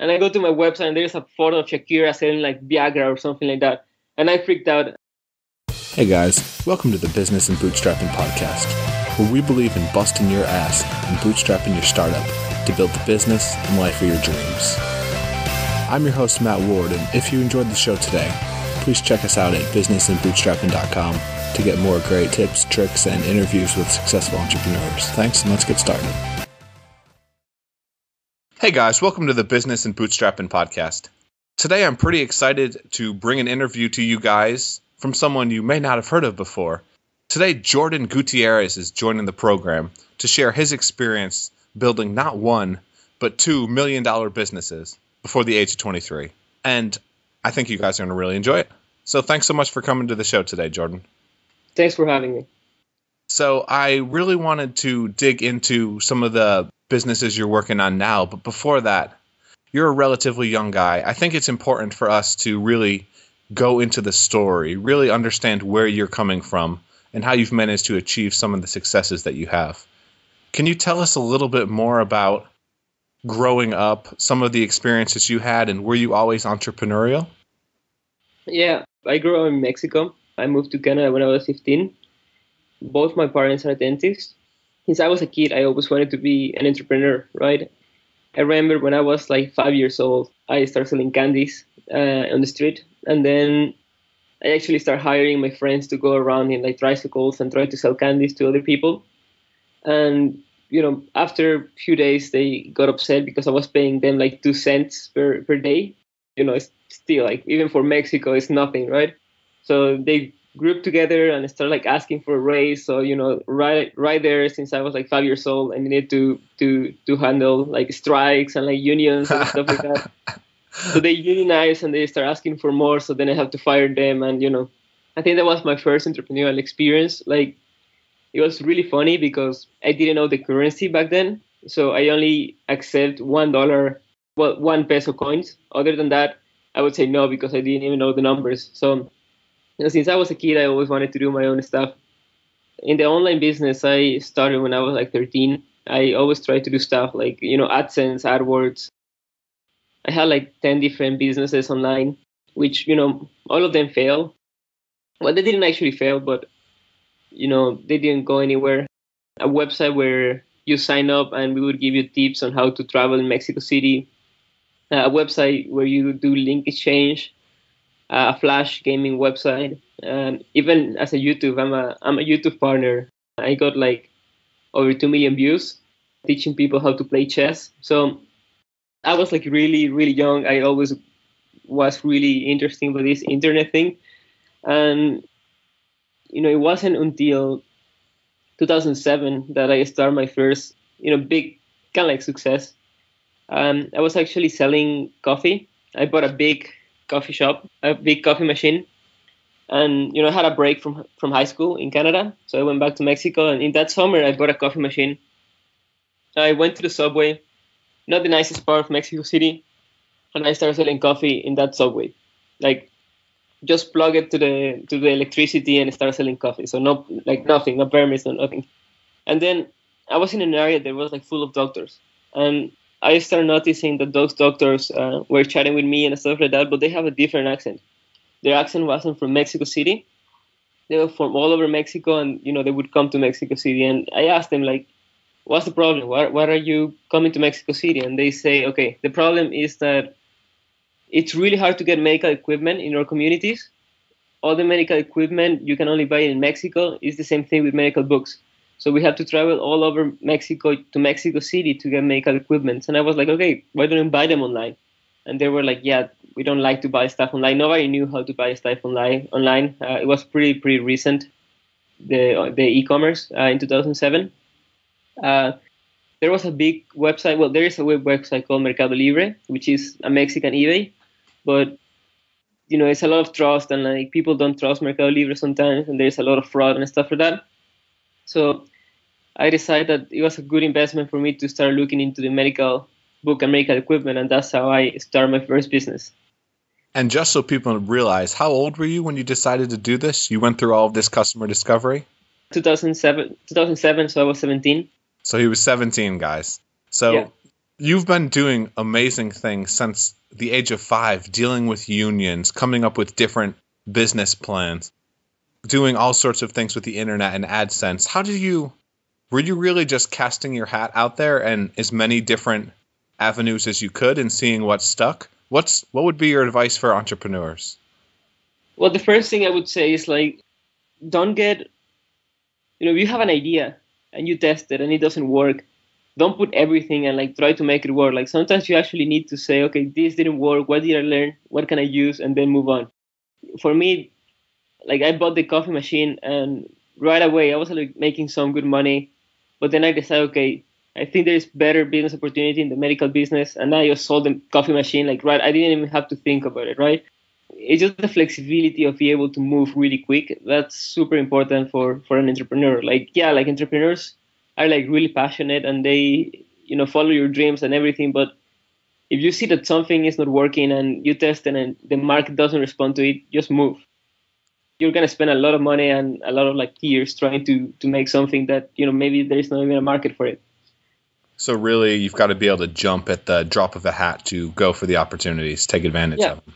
And I go to my website and there's a photo of Shakira selling like Viagra or something like that. And I freaked out. Hey guys, welcome to the Business and Bootstrapping Podcast, where we believe in busting your ass and bootstrapping your startup to build the business and life of your dreams. I'm your host, Matt Ward, and if you enjoyed the show today, please check us out at businessandbootstrapping.com to get more great tips, tricks, and interviews with successful entrepreneurs. Thanks, and let's get started. Hey guys, welcome to the Business and Bootstrapping Podcast. Today I'm pretty excited to bring an interview to you guys from someone you may not have heard of before. Today, Jordan Gutierrez is joining the program to share his experience building not one, but $2 million businesses before the age of 23. And I think you guys are going to really enjoy it. So thanks so much for coming to the show today, Jordan. Thanks for having me. So I really wanted to dig into some of the businesses you're working on now. But before that, you're a relatively young guy. I think it's important for us to really go into the story, really understand where you're coming from and how you've managed to achieve some of the successes that you have. Can you tell us a little bit more about growing up, some of the experiences you had, and were you always entrepreneurial? Yeah, I grew up in Mexico. I moved to Canada when I was 15. Both my parents are dentists. Since I was a kid, I always wanted to be an entrepreneur, right? I remember when I was like 5 years old, I started selling candies on the street. And then I actually started hiring my friends to go around in like tricycles and try to sell candies to other people. And, after a few days, they got upset because I was paying them like 2 cents per day. It's still like, even for Mexico, it's nothing, right? So they grouped together and started like asking for a raise. So, right there, since I was like 5 years old, I needed to handle like strikes and like unions and stuff like that. So they unionized and they start asking for more. So then I have to fire them. And, I think that was my first entrepreneurial experience. Like, it was really funny because I didn't know the currency back then. So I only accept $1, 1 peso coins. Other than that, I would say no because I didn't even know the numbers. So, since I was a kid, I always wanted to do my own stuff. In the online business, I started when I was like 13. I always tried to do stuff like, AdSense, AdWords. I had like 10 different businesses online, which, all of them failed. Well, they didn't actually fail, but, they didn't go anywhere. A website where you sign up and we would give you tips on how to travel in Mexico City. A website where you do link exchange. A Flash gaming website. And even as a YouTube, I'm a YouTube partner. I got like over 2 million views teaching people how to play chess. So I was like really, really young. I always was really interested by this internet thing. And, it wasn't until 2007 that I started my first, big kind of like success. I was actually selling coffee. I bought a big coffee shop, a big coffee machine. And, I had a break from high school in Canada. So I went back to Mexico. And in that summer, I bought a coffee machine. I went to the subway. Not the nicest part of Mexico City, and I started selling coffee in that subway. Like, just plug it to the electricity and start selling coffee. So nothing, no permits, no nothing. And then I was in an area that was like full of doctors, and I started noticing that those doctors were chatting with me and stuff like that, but they have a different accent. Their accent wasn't from Mexico City. They were from all over Mexico, and they would come to Mexico City. And I asked them like, what's the problem? Why are you coming to Mexico City? And they say, okay, the problem is that it's really hard to get medical equipment in our communities. All the medical equipment you can only buy in Mexico. Is the same thing with medical books. So we have to travel all over Mexico to Mexico City to get medical equipment. And I was like, okay, why don't you buy them online? And they were like, yeah, we don't like to buy stuff online. Nobody knew how to buy stuff online. It was pretty recent, the e-commerce in 2007. There was a big website. Well, there is a website called Mercado Libre, which is a Mexican eBay, but it's a lot of trust, and like people don't trust Mercado Libre sometimes, and there's a lot of fraud and stuff like that. So I decided that it was a good investment for me to start looking into the medical book and medical equipment, and that's how I started my first business. And just so people realize, how old were you when you decided to do this? You went through all of this customer discovery? 2007, so I was 17. So he was 17, guys. So yeah. You've been doing amazing things since the age of 5, dealing with unions, coming up with different business plans, doing all sorts of things with the internet and AdSense. Were you really just casting your hat out there and as many different avenues as you could and seeing what stuck? What would be your advice for entrepreneurs? Well, the first thing I would say is like, don't get, if you have an idea and you test it and it doesn't work, don't put everything and like try to make it work. Like sometimes you actually need to say, okay, this didn't work. What did I learn? What can I use? And then move on. For me, like I bought the coffee machine and right away I was like making some good money, but then I decided, okay, I think there's better business opportunity in the medical business, and I just sold the coffee machine. Like right, I didn't even have to think about it. Right, it's just the flexibility of being able to move really quick. That's super important for an entrepreneur. Like yeah, like entrepreneurs are like really passionate and they follow your dreams and everything, but if you see that something is not working and you test it and the market doesn't respond to it, just move. You're gonna spend a lot of money and a lot of like years trying to make something that maybe there's not even a market for it. So really, you've got to be able to jump at the drop of a hat to go for the opportunities, take advantage Yeah. of them.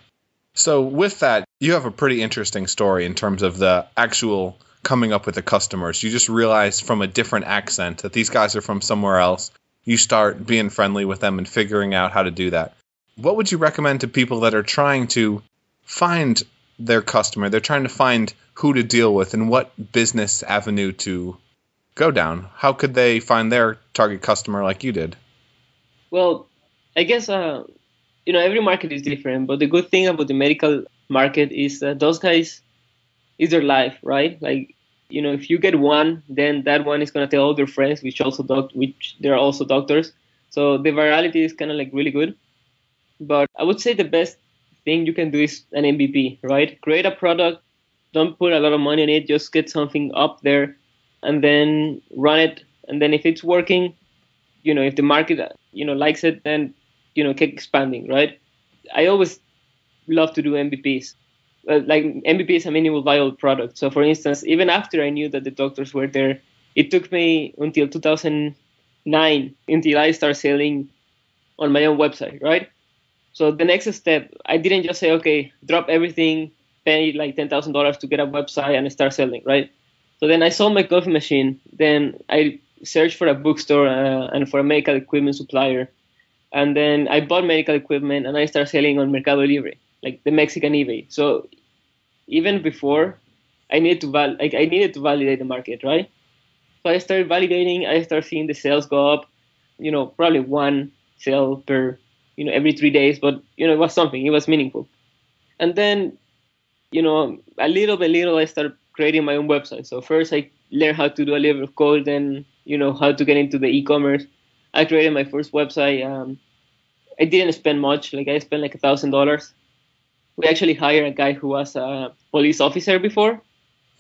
So with that, you have a pretty interesting story in terms of the actual coming up with the customers. You just realize from a different accent that these guys are from somewhere else. You start being friendly with them and figuring out how to do that. What would you recommend to people that are trying to find their customer? They're trying to find who to deal with and what business avenue to go down. How could they find their target customer like you did? Well, I guess every market is different, but the good thing about the medical market is that those guys is their life, right? Like if you get one, then that one is gonna tell all their friends, which they're also doctors. So the virality is kind of like really good. But I would say the best thing you can do is an MVP, right? Create a product, don't put a lot of money in it, just get something up there and then run it. And then if it's working, if the market, likes it, then, keep expanding, right? I always love to do MVPs. Like MVPs, a minimal viable product. So for instance, even after I knew that the doctors were there, it took me until 2009 until I started selling on my own website, right? So the next step, I didn't just say, okay, drop everything, pay like $10,000 to get a website and start selling, right? So then I sold my coffee machine. Then I searched for a bookstore and for a medical equipment supplier. And then I bought medical equipment and I started selling on Mercado Libre, like the Mexican eBay. So even before, I needed to validate the market, right? So I started validating. I started seeing the sales go up, probably one sale per every 3 days, but it was something. It was meaningful. And then a little by little, I started creating my own website. So first, I learned how to do a little bit of code, then how to get into the e-commerce. I created my first website. I didn't spend much. Like I spent like $1,000. We actually hired a guy who was a police officer before,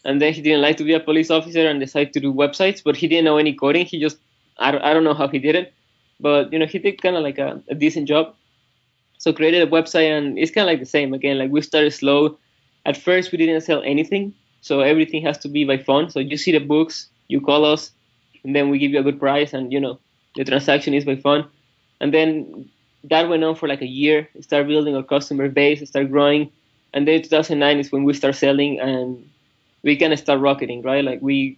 and then he didn't like to be a police officer and decided to do websites. But he didn't know any coding. He just I don't know how he did it, but he did kind of like a decent job. So created a website, and it's kind of like the same again. Like we started slow. At first, we didn't sell anything, so everything has to be by phone. So you see the books, you call us, and then we give you a good price, and the transaction is by phone. And then that went on for like a year. Start building our customer base, start growing, and then 2009 is when we start selling, and we kind of start rocketing, right? Like we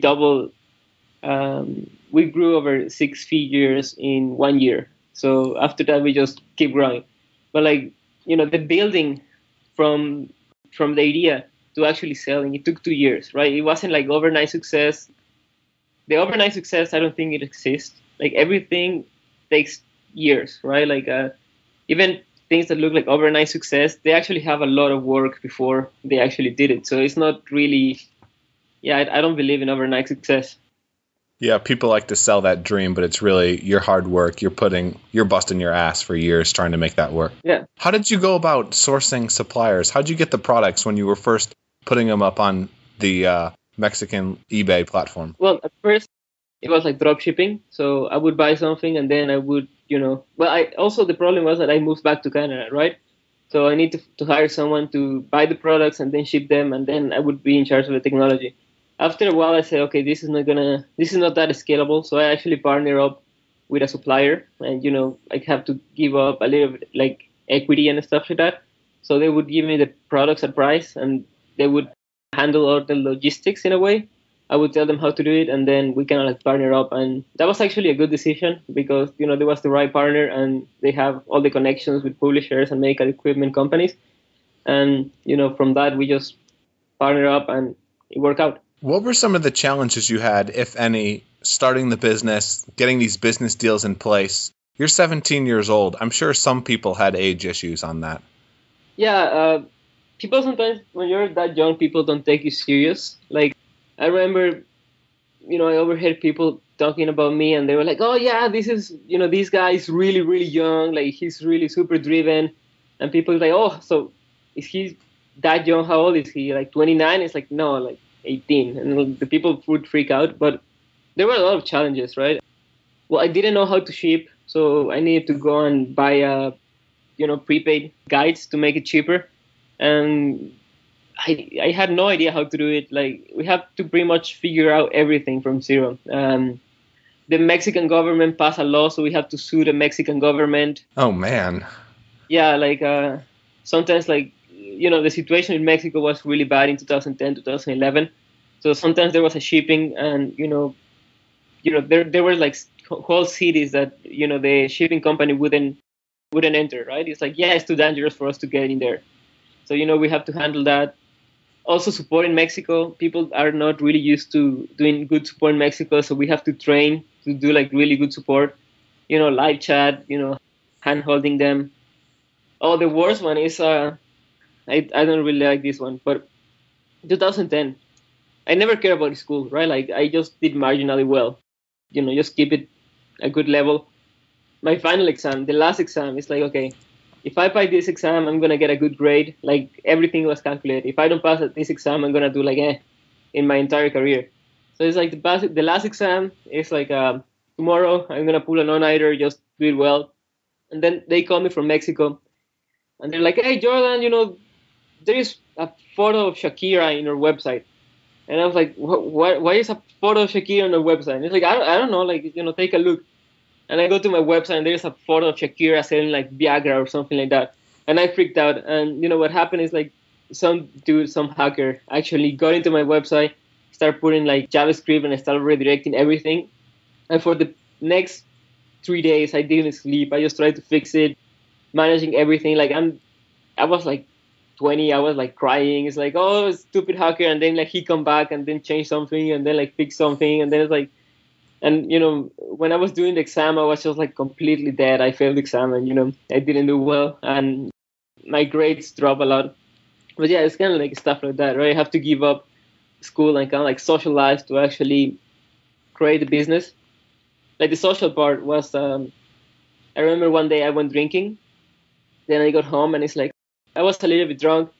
doubled. We grew over 6 figures in 1 year. So after that, we just keep growing. But like the building from the idea to actually selling, it took 2 years, right? It wasn't like overnight success. The overnight success, I don't think it exists. Like everything takes years, right? Like even things that look like overnight success, they actually have a lot of work before they actually did it. So it's not really, I don't believe in overnight success. Yeah, people like to sell that dream, but it's really your hard work. You're busting your ass for years trying to make that work. Yeah. How did you go about sourcing suppliers? How did you get the products when you were first putting them up on the Mexican eBay platform? Well, at first it was like drop shipping. So I would buy something and then I would, the problem was that I moved back to Canada, right? So I need to hire someone to buy the products and then ship them, and then I would be in charge of the technology. After a while, I said, okay, this is not that scalable. So I actually partner up with a supplier, and I have to give up a little bit like equity and stuff like that. So they would give me the products at price, and they would handle all the logistics in a way. I would tell them how to do it, and then we kind of like partner up. And that was actually a good decision because there was the right partner, and they have all the connections with publishers and medical equipment companies. And from that we just partner up, and it worked out. What were some of the challenges you had, if any, starting the business, getting these business deals in place? You're 17 years old. I'm sure some people had age issues on that. Yeah, people sometimes, when you're that young, people don't take you serious. Like, I remember, I overheard people talking about me, and they were like, oh yeah, this guy is really, really young. Like, he's really super driven. And people are like, oh, so is he that young? How old is he? Like 29? It's like, no, like 18. And the people would freak out. But there were a lot of challenges, right? Well, I didn't know how to ship, so I needed to go and buy prepaid guides to make it cheaper. And I had no idea how to do it. Like, we have to pretty much figure out everything from zero. The Mexican government passed a law, so we have to sue the Mexican government. Oh, man. Yeah, like, sometimes, like, the situation in Mexico was really bad in 2010, 2011. So sometimes there was a shipping, and, there were, like, whole cities that, the shipping company wouldn't enter, right? It's like, yeah, it's too dangerous for us to get in there. So, we have to handle that. Also, support in Mexico. People are not really used to doing good support in Mexico, so we have to train to do, like, really good support. Live chat, hand holding them. Oh, the worst one is, I don't really like this one, but 2010, I never cared about school, right? Like, I just did marginally well. Just keep it a good level. My final exam, the last exam, is like, okay, if I pass this exam, I'm going to get a good grade. Like, everything was calculated. If I don't pass this exam, I'm going to do like in my entire career. So it's like the last exam is like, tomorrow I'm going to pull an all-nighter, just do it well. And then they call me from Mexico, and they're like, hey, Jordan, there is a photo of Shakira in your website. And I was like, why is a photo of Shakira on the website? And it's like, I don't know, like, take a look. And I go to my website, and there's a photo of Shakira selling like Viagra or something like that. And I freaked out. And what happened is, like, some hacker actually got into my website, started putting like JavaScript, and I started redirecting everything. And for the next 3 days, I didn't sleep. I just tried to fix it, managing everything. Like, I was like 20. I was like crying. It's like, oh, stupid hacker. And then like he come back and then change something and then like fix something. And then it's like, and when I was doing the exam, I was just like completely dead. I failed the exam, and I didn't do well, and my grades dropped a lot. But yeah, it's kind of like stuff like that, right? I have to give up school and kind of like socialize to actually create a business. Like, the social part was, I remember one day I went drinking, then I got home, and it's like, I was a little bit drunk.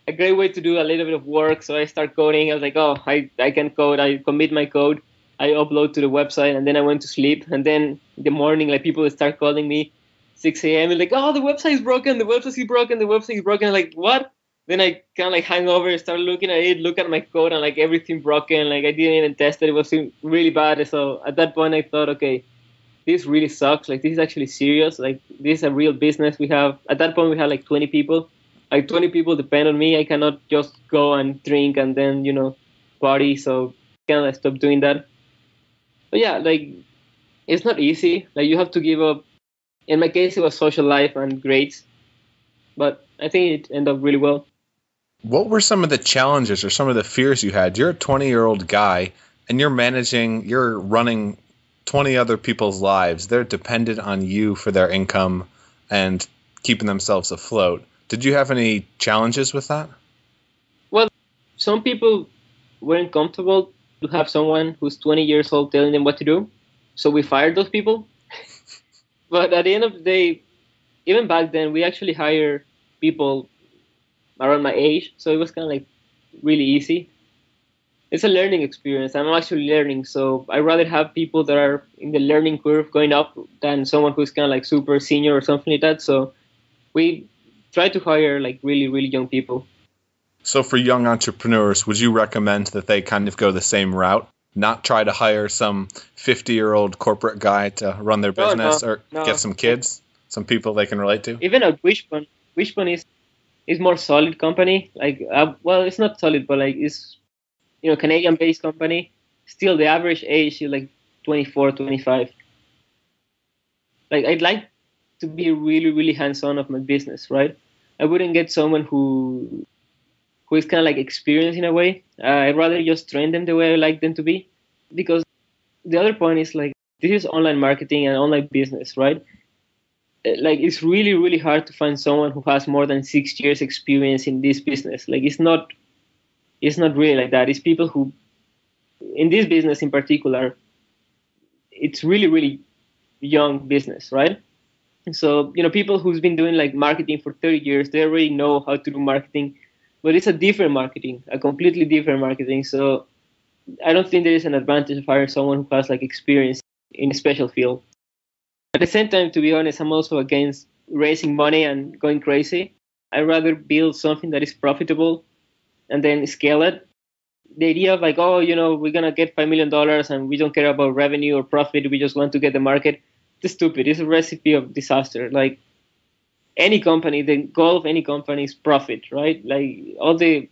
A great way to do a little bit of work. So I start coding. I was like, oh, I can code. I commit my code. I upload to the website, and then I went to sleep. And then in the morning, like, people start calling me 6 a.m. and like, oh, the website is broken. The website is broken. The website is broken. I'm like, what? Then I kind of like hang over, start looking at it, look at my code, and like everything broken. Like, I didn't even test it. It was really bad. So at that point, I thought, okay, this really sucks. Like, this is actually serious. Like, this is a real business. At that point, we had like 20 people. Like, 20 people depend on me. I cannot just go and drink and then, party. So kind of stopped doing that. But yeah, like, it's not easy. Like, you have to give up. In my case, it was social life and grades. But I think it ended up really well. What were some of the challenges or some of the fears you had? You're a 20-year-old guy, and you're running 20 other people's lives. They're dependent on you for their income and keeping themselves afloat. Did you have any challenges with that? Well, some people weren't comfortable to have someone who's 20 years old telling them what to do. So we fired those people. But at the end of the day, even back then, we actually hired people around my age. So it was kind of like really easy. It's a learning experience. I'm actually learning. So I'd rather have people that are in the learning curve going up than someone who's kind of like super senior or something like that. So we try to hire like really, really young people. So for young entrepreneurs, would you recommend that they kind of go the same route? not try to hire some 50-year-old corporate guy to run their No, business or no. get some kids, some people they can relate to? Even at Wishbone is more solid company. Like, well, it's not solid, but like it's Canadian based company. Still, the average age is like 24, 25. Like, I'd like to be really, really hands on of my business, right? I wouldn't get someone who is kind of like experienced in a way. I'd rather just train them the way I like them to be, because the other point is like this is online marketing and online business, right? Like it's really, really hard to find someone who has more than 6 years experience in this business. Like it's not really like that. It's people who, in this business in particular, it's really, really young business, right? So people who's been doing like marketing for 30 years, they already know how to do marketing, but it's a different marketing, a completely different marketing. So I don't think there is an advantage of hiring someone who has like experience in a special field. At the same time, to be honest, I'm also against raising money and going crazy. I'd rather build something that is profitable and then scale it. The idea of like, oh, we're going to get $5 million and we don't care about revenue or profit. We just want to get the market. It's stupid. It's a recipe of disaster. Like any company, the goal of any company is profit, right? Like all the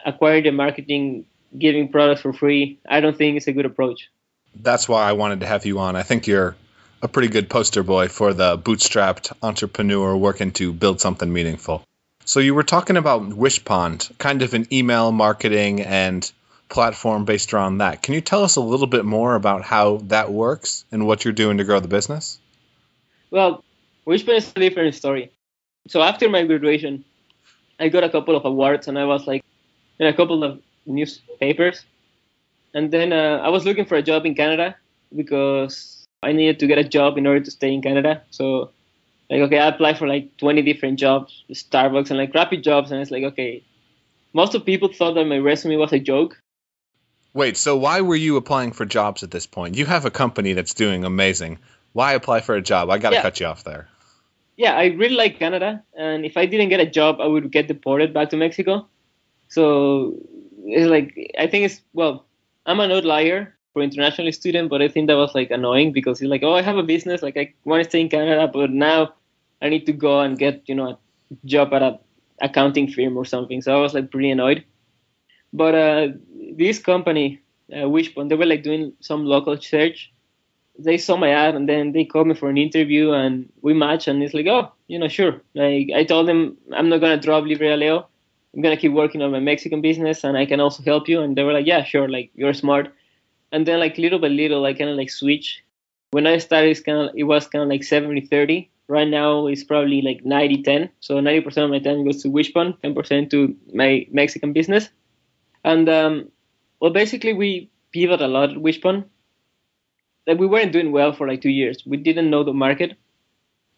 acquired the marketing, giving products for free, I don't think it's a good approach. That's why I wanted to have you on. I think you're a pretty good poster boy for the bootstrapped entrepreneur working to build something meaningful. So you were talking about Wishpond, kind of an email marketing and platform based around that. Can you tell us a little bit more about how that works and what you're doing to grow the business? Well, Wishpond is a different story. So after my graduation, I got a couple of awards and I was like in a couple of newspapers. And then I was looking for a job in Canada because I needed to get a job in order to stay in Canada. So like, okay, I applied for like 20 different jobs, Starbucks and like crappy jobs. And it's like, okay, most of people thought that my resume was a joke. Wait, so why were you applying for jobs at this point? You have a company that's doing amazing. Why apply for a job? I got to cut you off there. Yeah, I really like Canada. And if I didn't get a job, I would get deported back to Mexico. So it's like, I think it's, well, I'm an outlier for international student, but I think that was like annoying because it's like, oh, I have a business, like I want to stay in Canada, but now I need to go and get, a job at a accounting firm or something. So I was like pretty annoyed. But this company, Wishbone, they were like doing some local search. They saw my ad and then they called me for an interview and we matched and it's like, oh, sure. Like I told them I'm not gonna drop Libre Leo. I'm gonna keep working on my Mexican business and I can also help you. And they were like, yeah, sure, like you're smart. And then like little by little, I kind of like switch. When I started, it was kind of like 70-30. Right now, it's probably like 90-10. So 90% of my time goes to Wishbone, 10% to my Mexican business. And well, basically, we pivot a lot at Wishbone. Like we weren't doing well for like 2 years. We didn't know the market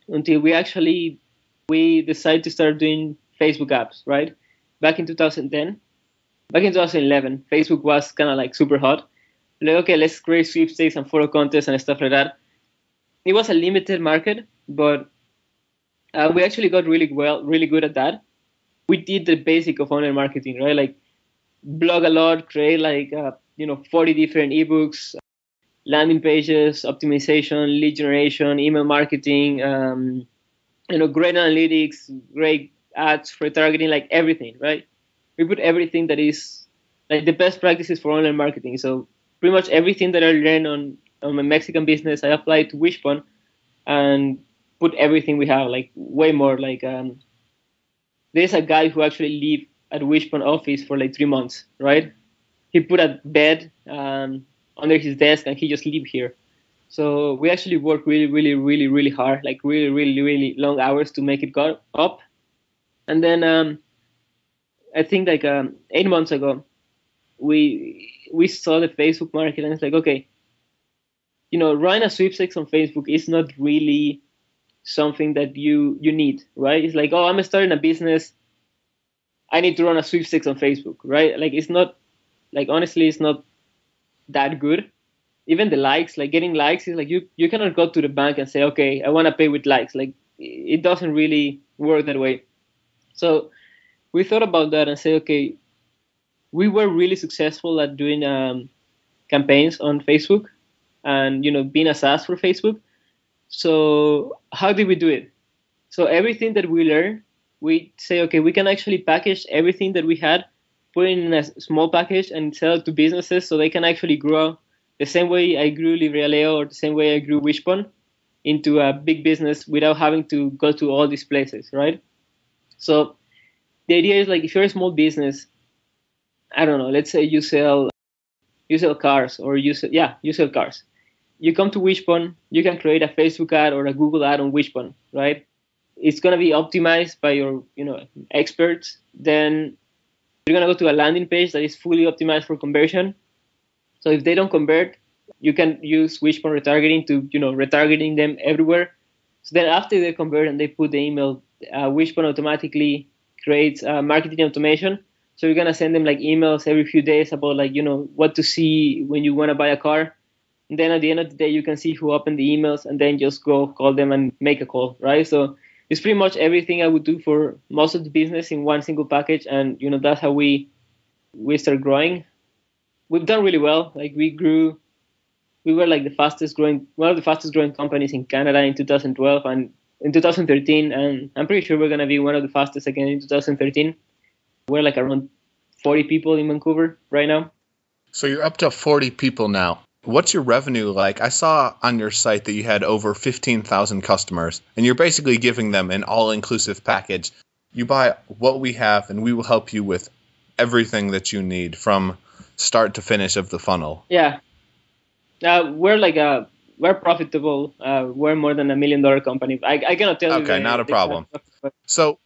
until we decided to start doing Facebook apps, right? Back in 2010. Back in 2011, Facebook was kind of like super hot. Like, okay, let's create sweepstakes and photo contests and stuff like that. It was a limited market, but we actually got really good at that. We did the basic of online marketing, right? Like blog a lot, create like 40 different ebooks, landing pages, optimization, lead generation, email marketing, great analytics, great ads, retargeting, like everything, right? We put everything that is like the best practices for online marketing. So pretty much everything that I learned on my Mexican business, I applied to Wishbone and put everything we have, like way more. Like there's a guy who actually lived at Wishbone office for like 3 months, right? He put a bed under his desk and he just lived here. So we actually worked really, really, really, really hard, like really, really, really long hours to make it go up. And then I think like 8 months ago, we saw the Facebook market and it's like, okay, running a sweepstakes on Facebook is not really something that you need, right? It's like, oh, I'm starting a business. I need to run a sweepstakes on Facebook, right? Like it's not, like honestly, it's not that good. Even the likes, like getting likes is like you cannot go to the bank and say, okay, I want to pay with likes. Like it doesn't really work that way. So we thought about that and said, okay, we were really successful at doing campaigns on Facebook and, being a SaaS for Facebook. So how did we do it? So everything that we learn, we say, okay, we can actually package everything that we had, put it in a small package and sell it to businesses so they can actually grow the same way I grew Libraleo or the same way I grew Wishbone into a big business without having to go to all these places, right? So the idea is like if you're a small business, I don't know, let's say you sell cars or you sell cars. You come to Wishbone, you can create a Facebook ad or a Google ad on Wishbone, right? It's going to be optimized by your, experts. Then you're going to go to a landing page that is fully optimized for conversion. So if they don't convert, you can use Wishbone retargeting to, retargeting them everywhere. So then after they convert and they put the email, Wishbone automatically creates marketing automation. So you're going to send them like emails every few days about like, what to see when you want to buy a car. And then at the end of the day, you can see who opened the emails and then just go call them and make a call, right? So it's pretty much everything I would do for most of the business in one single package. And, that's how we start growing. We've done really well. Like we were like one of the fastest growing companies in Canada in 2012 and in 2013. And I'm pretty sure we're going to be one of the fastest again in 2013. We're like around 40 people in Vancouver right now. So you're up to 40 people now. What's your revenue like? I saw on your site that you had over 15,000 customers, and you're basically giving them an all-inclusive package. You buy what we have, and we will help you with everything that you need from start to finish of the funnel. Yeah. We're profitable. We're more than $1 million company. I cannot tell you. Okay, not a problem. So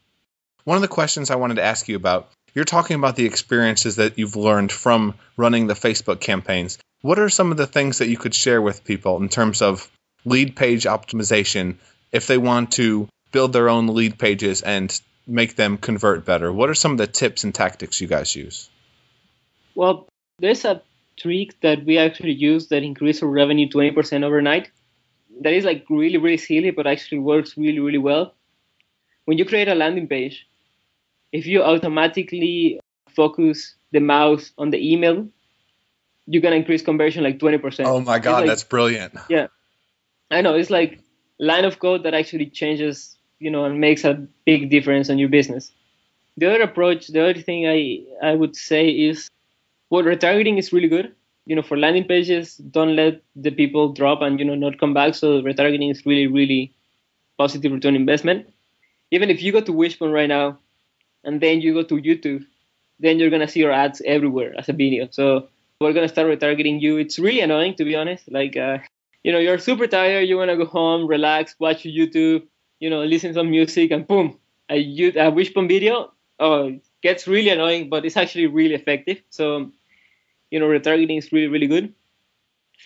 one of the questions I wanted to ask you about, you're talking about the experiences that you've learned from running the Facebook campaigns. What are some of the things that you could share with people in terms of lead page optimization if they want to build their own lead pages and make them convert better? What are some of the tips and tactics you guys use? Well, there's a trick that we actually use that increases our revenue 20% overnight. That is like really, really silly, but actually works really, really well. When you create a landing page, if you automatically focus the mouse on the email, you're going to increase conversion like 20%. Oh my God, that's brilliant. Yeah, I know. It's like line of code that actually changes, and makes a big difference on your business. The other thing I would say is, well, retargeting is really good. For landing pages, don't let the people drop and, not come back. So retargeting is really, really positive return investment. Even if you go to Wishbone right now and then you go to YouTube, then you're going to see your ads everywhere as a video. So we're going to start retargeting you. It's really annoying, to be honest. Like, you're super tired. You want to go home, relax, watch YouTube, listen to some music, and boom, a Wishbone video. Oh, it gets really annoying, but it's actually really effective. So, retargeting is really, really good.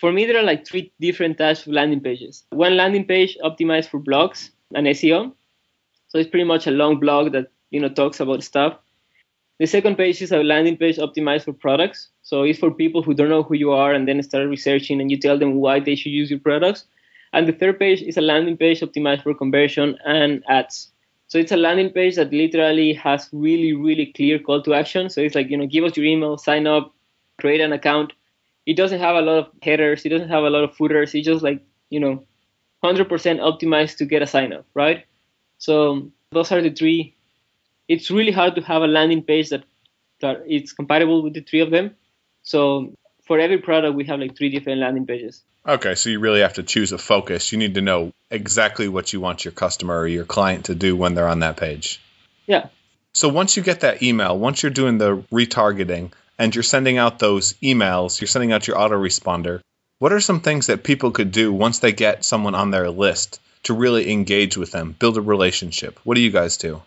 For me, there are like 3 different types of landing pages. One landing page optimized for blogs and SEO. So it's pretty much a long blog that, talks about stuff. The second page is a landing page optimized for products. So it's for people who don't know who you are and then start researching and you tell them why they should use your products. And the third page is a landing page optimized for conversion and ads. So it's a landing page that literally has really, really clear call to action. So it's like, give us your email, sign up, create an account. It doesn't have a lot of headers. It doesn't have a lot of footers. It's just like, 100% optimized to get a sign up, right? So those are the 3. It's really hard to have a landing page that it's compatible with the 3 of them. So for every product, we have like 3 different landing pages. Okay, so you really have to choose a focus. You need to know exactly what you want your customer or your client to do when they're on that page. Yeah. So once you get that email, once you're doing the retargeting and you're sending out those emails, you're sending out your autoresponder, what are some things that people could do once they get someone on their list to really engage with them, build a relationship? What do you guys do?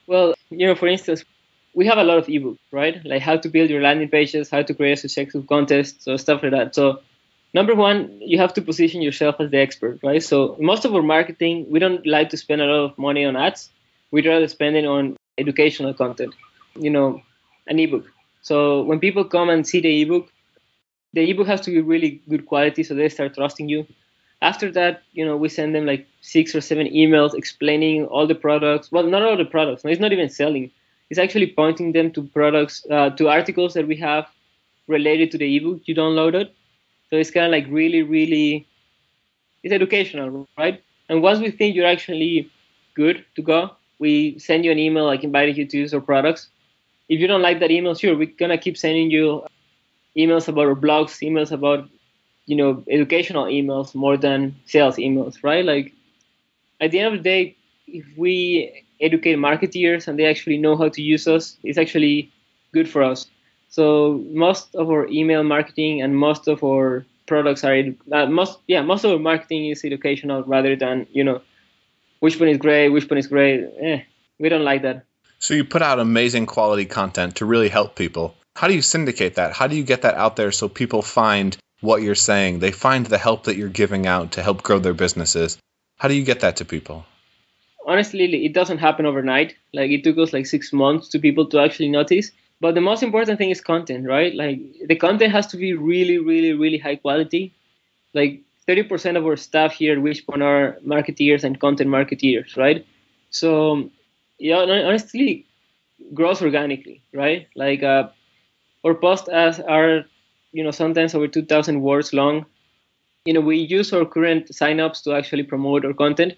Well, for instance, we have a lot of ebooks, right? Like how to build your landing pages, how to create a successful contest, so stuff like that. So number one, you have to position yourself as the expert, right? So most of our marketing, we don't like to spend a lot of money on ads. We'd rather spend it on educational content, an ebook. So when people come and see the ebook has to be really good quality so they start trusting you. After that, we send them like 6 or 7 emails explaining all the products. Well, not all the products. No, it's not even selling. It's actually pointing them to products, to articles that we have related to the ebook you downloaded. So it's kind of like really, really, it's educational, right? And once we think you're actually good to go, we send you an email like inviting you to use our products. If you don't like that email, sure, we're gonna keep sending you emails about our blogs, emails about educational emails more than sales emails, right? Like at the end of the day, if we educate marketeers and they actually know how to use us, it's actually good for us. So most of our email marketing and most of our products are most of our marketing is educational rather than which one is great, which one is great. We don't like that. So you put out amazing quality content to really help people. How do you syndicate that? How do you get that out there so people find what you're saying? They find the help that you're giving out to help grow their businesses. How do you get that to people? Honestly, it doesn't happen overnight. Like it took us like 6 months to people to actually notice. But the most important thing is content, right? Like the content has to be really, really, really high quality. Like 30% of our staff here at Wishbone are marketeers and content marketeers, right? So, yeah, honestly, grows organically, right? Like our posts are, sometimes over 2,000 words long. We use our current signups to actually promote our content,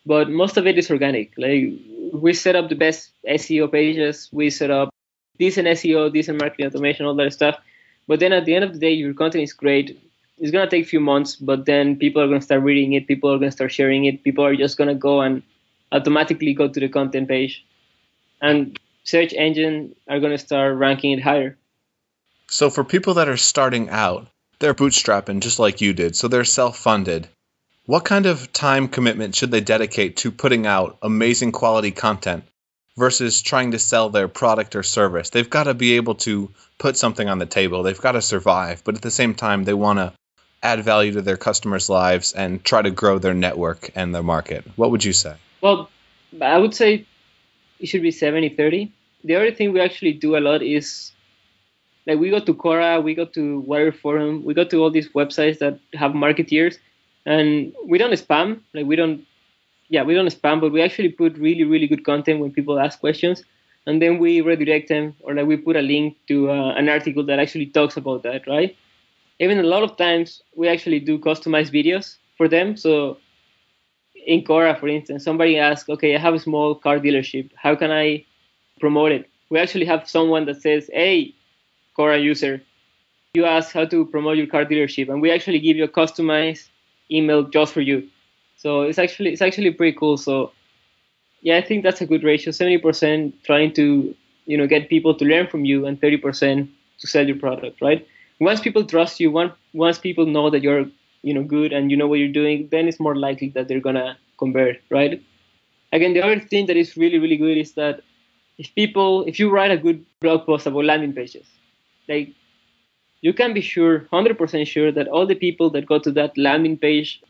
but most of it is organic. Like we set up the best SEO pages, we set up decent SEO, decent marketing automation, all that stuff. But then at the end of the day, your content is great. It's gonna take a few months, but then people are gonna start reading it. People are gonna start sharing it. People are just gonna go and automatically go to the content page, and search engine are gonna start ranking it higher. So for people that are starting out, they're bootstrapping just like you did, so they're self-funded. What kind of time commitment should they dedicate to putting out amazing quality content versus trying to sell their product or service? They've got to be able to put something on the table. They've got to survive, but at the same time, they want to add value to their customers' lives and try to grow their network and their market. What would you say? Well, I would say it should be 70-30. The other thing we actually do a lot is like we go to Quora, we go to Wire Forum, we go to all these websites that have marketeers, and we don't spam. Like we don't spam, but we actually put really, really good content when people ask questions, and then we redirect them, or like we put a link to an article that actually talks about that, right? Even a lot of times we actually do customized videos for them. So in Quora, for instance, somebody asks, okay, I have a small car dealership. How can I promote it? We actually have someone that says, hey, Quora user, you ask how to promote your car dealership, and we actually give you a customized email just for you. So it's actually pretty cool. So yeah, I think that's a good ratio. 70% trying to get people to learn from you, and 30% to sell your product, right? Once people trust you, once people know that you're good and you know what you're doing, then it's more likely that they're gonna convert, right? Again, the other thing that is really, really good is that if you write a good blog post about landing pages, like you can be sure, 100% sure, that all the people that go to that landing page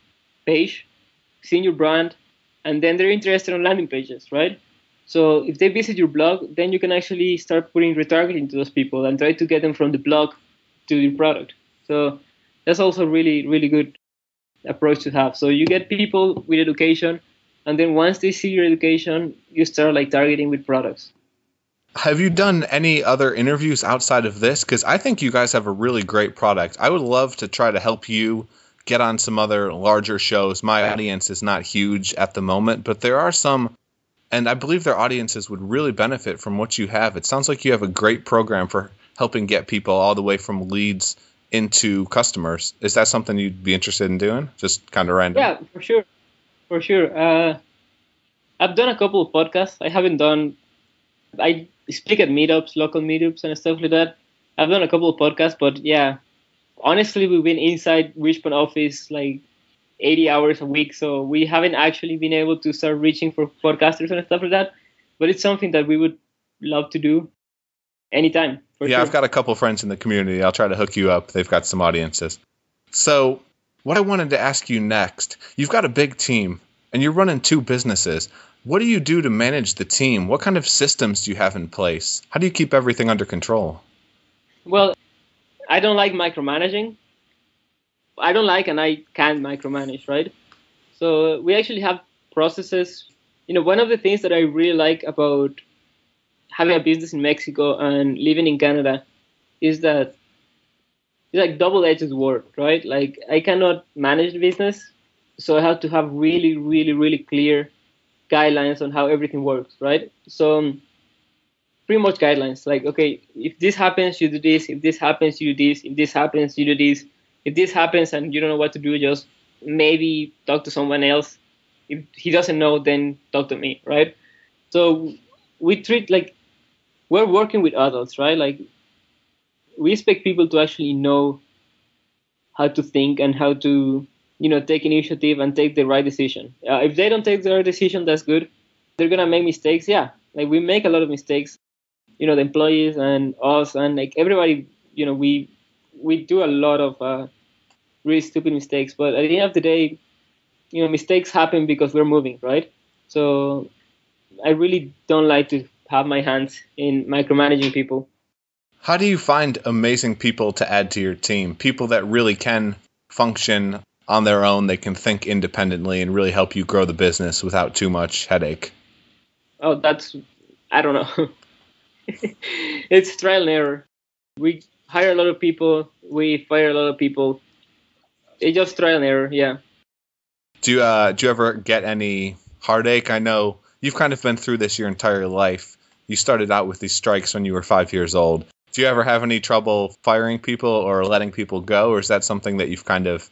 seen your brand, and then they're interested in landing pages, right? So if they visit your blog, then you can actually start putting retargeting to those people and try to get them from the blog to your product. So that's also really, really good approach to have. So you get people with education, and then once they see your education, you start like targeting with products. Have you done any other interviews outside of this? Because I think you guys have a really great product. I would love to try to help you get on some other larger shows. My audience is not huge at the moment, but there are some, and I believe their audiences would really benefit from what you have. It sounds like you have a great program for helping get people all the way from leads into customers. Is that something you'd be interested in doing? Just kind of random. Yeah, for sure. For sure. I've done a couple of podcasts. I speak at meetups, local meetups and stuff like that. I've done a couple of podcasts, but yeah, honestly, we've been inside Wishbone office like 80 hours a week, so we haven't actually been able to start reaching for podcasters and stuff like that. But it's something that we would love to do anytime. Yeah, sure. I've got a couple friends in the community. I'll try to hook you up. They've got some audiences. So what I wanted to ask you next, you've got a big team and you're running 2 businesses. What do you do to manage the team? What kind of systems do you have in place? How do you keep everything under control? Well, I don't like micromanaging. I don't like and I can't micromanage, right? So we actually have processes. One of the things that I really like about having a business in Mexico and living in Canada is that it's like double-edged sword, right? Like I cannot manage the business, so I have to have really, really, really clear guidelines on how everything works, right? So pretty much guidelines like, okay, if this happens, you do this. If this happens, you do this. If this happens, you do this. If this happens and you don't know what to do, just maybe talk to someone else. If he doesn't know, then talk to me, right? So we treat like we're working with adults, right? Like we expect people to actually know how to think and how to, take initiative and take the right decision. If they don't take the right decision, that's good. They're gonna make mistakes, yeah. Like we make a lot of mistakes, the employees and us and like everybody. We do a lot of really stupid mistakes, but at the end of the day, mistakes happen because we're moving, right? So I really don't like to have my hands in micromanaging people. How do you find amazing people to add to your team? People that really can function on their own, they can think independently and really help you grow the business without too much headache. Oh, I don't know. It's trial and error. We hire a lot of people, we fire a lot of people. It's just trial and error, yeah. Do you ever get any heartache? I know you've kind of been through this your entire life. You started out with these strikes when you were 5 years old. Do you ever have any trouble firing people or letting people go, or is that something that you've kind of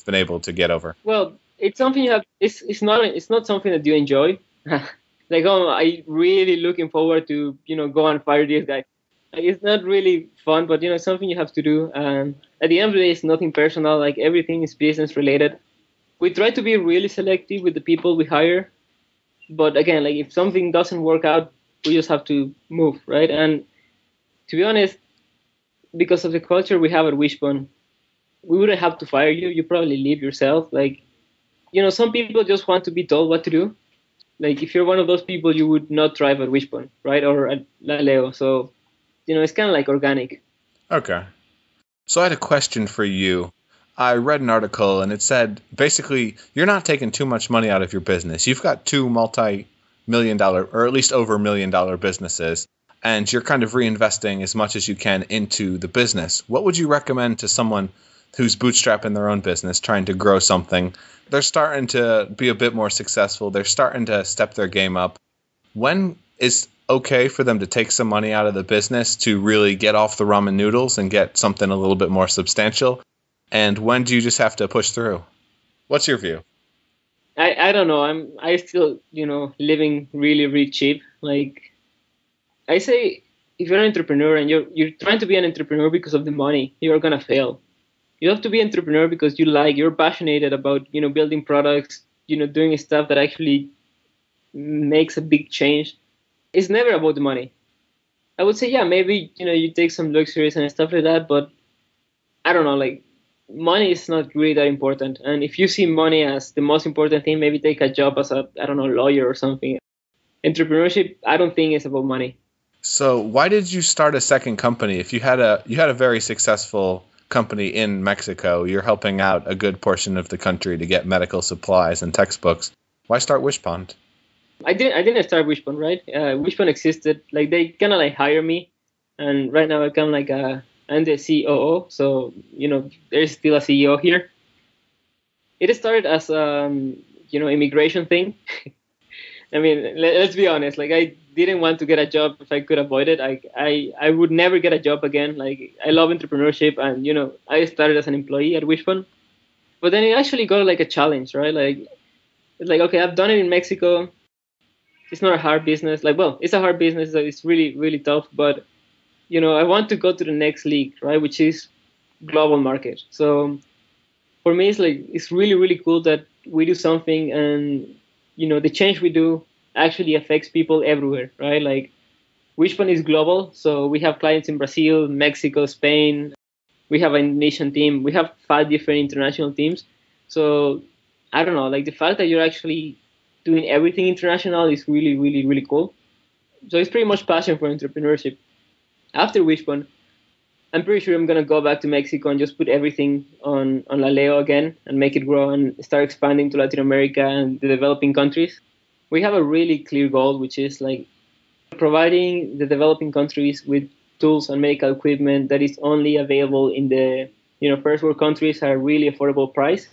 been able to get over? Well, it's something you have. It's not something that you enjoy. Like, oh, I really looking forward to go and fire this guy. Like, it's not really fun, but it's something you have to do. And at the end of the day, it's nothing personal. Like everything is business related. We try to be really selective with the people we hire, but again, like if something doesn't work out, we just have to move, right? And to be honest, because of the culture we have at Wishbone, we wouldn't have to fire you. You probably leave yourself. Like, some people just want to be told what to do. Like, if you're one of those people, you would not thrive at Wishbone, right? Or at Laleo. So, it's kind of like organic. Okay. So I had a question for you. I read an article and it said, basically, you're not taking too much money out of your business. You've got two multi-million-dollar, or at least over $1 million businesses, and you're kind of reinvesting as much as you can into the business. What would you recommend to someone who's bootstrapping their own business, trying to grow something? They're starting to be a bit more successful. They're starting to step their game up. When is okay for them to take some money out of the business to really get off the ramen noodles and get something a little bit more substantial? And when do you just have to push through? What's your view? I don't know. I still living really really cheap. Like I say, if you're an entrepreneur and you're trying to be an entrepreneur because of the money, you're gonna fail. You have to be an entrepreneur because you're passionate about building products, doing stuff that actually makes a big change. It's never about the money. I would say, yeah, maybe you take some luxuries and stuff like that, but I don't know, like money is not really that important. And if you see money as the most important thing, maybe take a job as a, I don't know, lawyer or something. Entrepreneurship, I don't think it's about money. So why did you start a second company? If you had a very successful company in Mexico, you're helping out a good portion of the country to get medical supplies and textbooks. Why start Wishpond? I didn't start Wishpond, right? Wishpond existed. Like they kind of like hire me, and right now I kind of like I'm the COO, so there's still a CEO here. It started as immigration thing. I mean, let's be honest. Like I didn't want to get a job if I could avoid it. I would never get a job again. Like I love entrepreneurship, and I started as an employee at Wishpond, but then it actually got like a challenge, right? Like it's like, okay, I've done it in Mexico. It's not a hard business. Like, well, it's a hard business. It's really, really tough. But, I want to go to the next league, right, which is global market. So for me, it's really, really cool that we do something and, the change we do actually affects people everywhere, right? Like, Wishpond is global. So we have clients in Brazil, Mexico, Spain. We have a nation team. We have 5 different international teams. So I don't know, like the fact that you're actually doing everything international is really, really, really cool. So it's pretty much passion for entrepreneurship. After Wishbone, I'm pretty sure I'm going to go back to Mexico and just put everything on Laleo again and make it grow and start expanding to Latin America and the developing countries. We have a really clear goal, which is like providing the developing countries with tools and medical equipment that is only available in the first world countries at a really affordable price.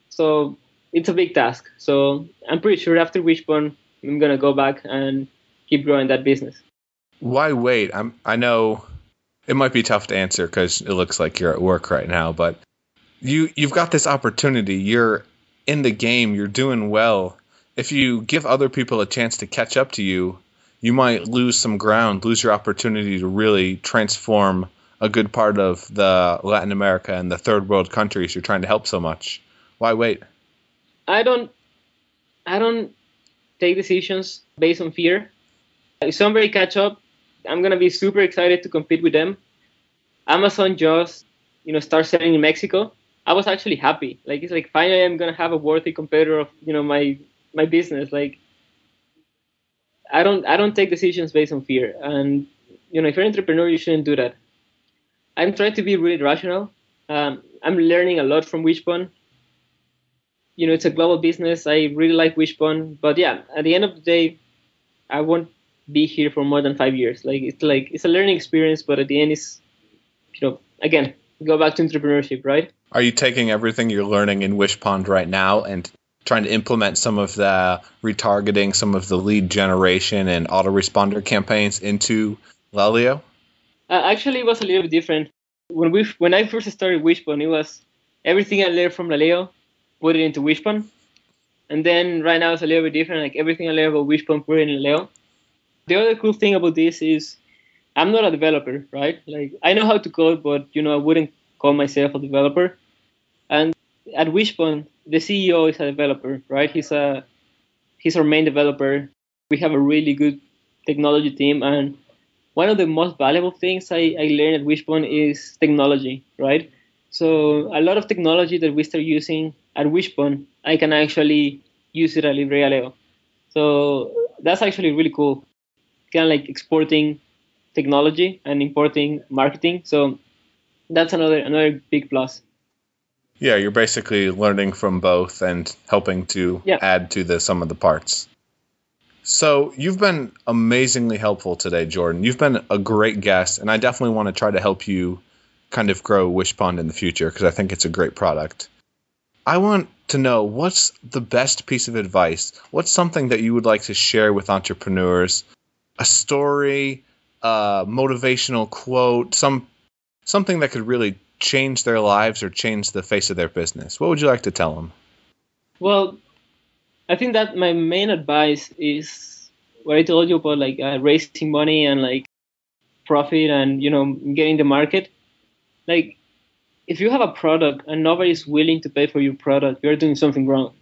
So it's a big task. So I'm pretty sure after Wishbone, I'm gonna go back and keep growing that business. Why wait? I know it might be tough to answer because it looks like you're at work right now, but you've got this opportunity. You're in the game. You're doing well. If you give other people a chance to catch up to you, you might lose some ground, lose your opportunity to really transform a good part of the Latin America and the third world countries you're trying to help so much. Why wait? I don't take decisions based on fear. If somebody catch up, I'm gonna be super excited to compete with them. Amazon just start selling in Mexico. I was actually happy. Like it's like finally I'm gonna have a worthy competitor of my business. Like I don't take decisions based on fear. And if you're an entrepreneur, you shouldn't do that. I'm trying to be really rational. I'm learning a lot from Wishbone. It's a global business. I really like Wishbone, but yeah, at the end of the day, I won't be here for more than 5 years. It's a learning experience, but at the end, it's again, go back to entrepreneurship, right? Are you taking everything you're learning in Wishpond right now and trying to implement some of the retargeting, some of the lead generation and autoresponder campaigns into Lalio? Actually, it was a little bit different. When I first started Wishbone, it was everything I learned from Laleo, put it into Wishbone. And then right now it's a little bit different. Like everything I learned about Wishbone, put it in Laleo. The other cool thing about this is I'm not a developer, right? Like I know how to code, but I wouldn't call myself a developer. And at Wishbone, the CEO is a developer, right? He's our main developer. We have a really good technology team, and one of the most valuable things I learned at Wishbone is technology, right? So a lot of technology that we start using at Wishbone, I can actually use it at LibreAleo. So that's actually really cool. Kind of like exporting technology and importing marketing. So that's another big plus. Yeah, you're basically learning from both and helping to add to the sum of the parts. So you've been amazingly helpful today, Jordan. You've been a great guest, and I definitely want to try to help you kind of grow Wishpond in the future because I think it's a great product. I want to know, what's the best piece of advice? What's something that you would like to share with entrepreneurs? A story, a motivational quote, something that could really change their lives or change the face of their business. What would you like to tell them? Well, I think that my main advice is what I told you about, like raising money and like profit and getting the market. Like if you have a product and nobody is willing to pay for your product, you're doing something wrong.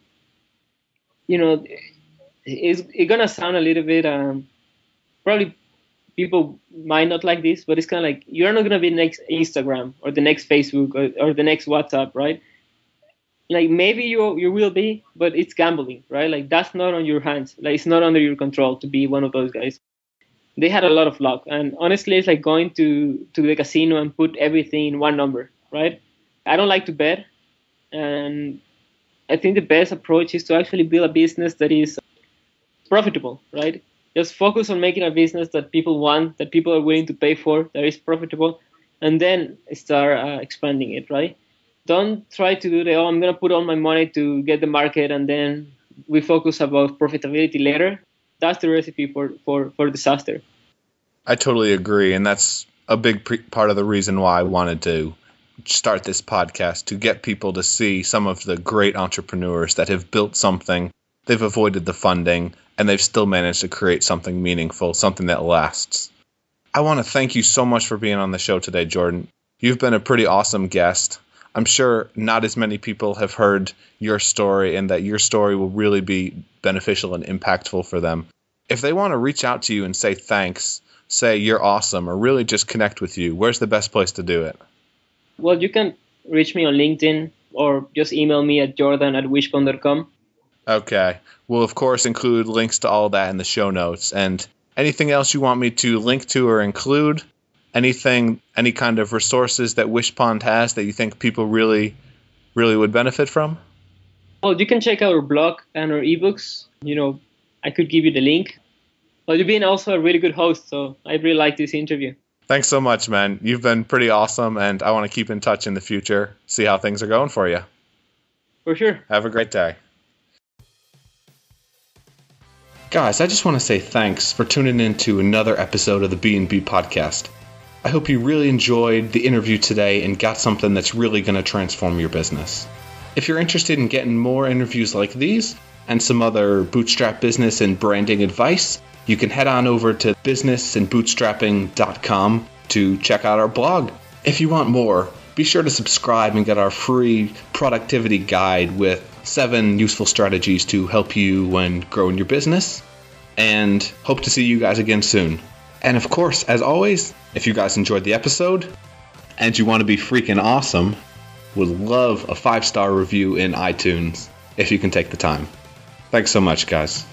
It's gonna sound a little bit probably people might not like this, but it's kind of like you're not gonna be next Instagram or the next Facebook or the next WhatsApp, right? Like maybe you will be, but it's gambling, right? Like that's not on your hands. Like it's not under your control to be one of those guys. They had a lot of luck, and honestly, it's like going to the casino and put everything in one number, right? I don't like to bet, and I think the best approach is to actually build a business that is profitable, right? Just focus on making a business that people want, that people are willing to pay for, that is profitable, and then start expanding it, right? Don't try to do I'm going to put all my money to get the market and then we focus about profitability later. That's the recipe for disaster. I totally agree. And that's a big part of the reason why I wanted to start this podcast, to get people to see some of the great entrepreneurs that have built something, they've avoided the funding, and they've still managed to create something meaningful, something that lasts. I want to thank you so much for being on the show today, Jordan. You've been a pretty awesome guest. I'm sure not as many people have heard your story and that your story will really be beneficial and impactful for them. If they want to reach out to you and say thanks, say you're awesome, or really just connect with you, where's the best place to do it? Well, you can reach me on LinkedIn or just email me at jordan@wishbone.com. Okay. We'll, of course, include links to all that in the show notes. And anything else you want me to link to or include? Anything, any kind of resources that Wishpond has that you think people really, really would benefit from? Well, you can check out our blog and our ebooks. I could give you the link. But you've been also a really good host, so I really like this interview. Thanks so much, man. You've been pretty awesome, and I want to keep in touch in the future, see how things are going for you. For sure. Have a great day. Guys, I just want to say thanks for tuning in to another episode of the B&B podcast. I hope you really enjoyed the interview today and got something that's really going to transform your business. If you're interested in getting more interviews like these and some other bootstrap business and branding advice, you can head on over to businessandbootstrapping.com to check out our blog. If you want more, be sure to subscribe and get our free productivity guide with 7 useful strategies to help you when growing your business. And hope to see you guys again soon. And of course, as always, if you guys enjoyed the episode and you want to be freaking awesome, would love a 5-star review in iTunes if you can take the time. Thanks so much, guys.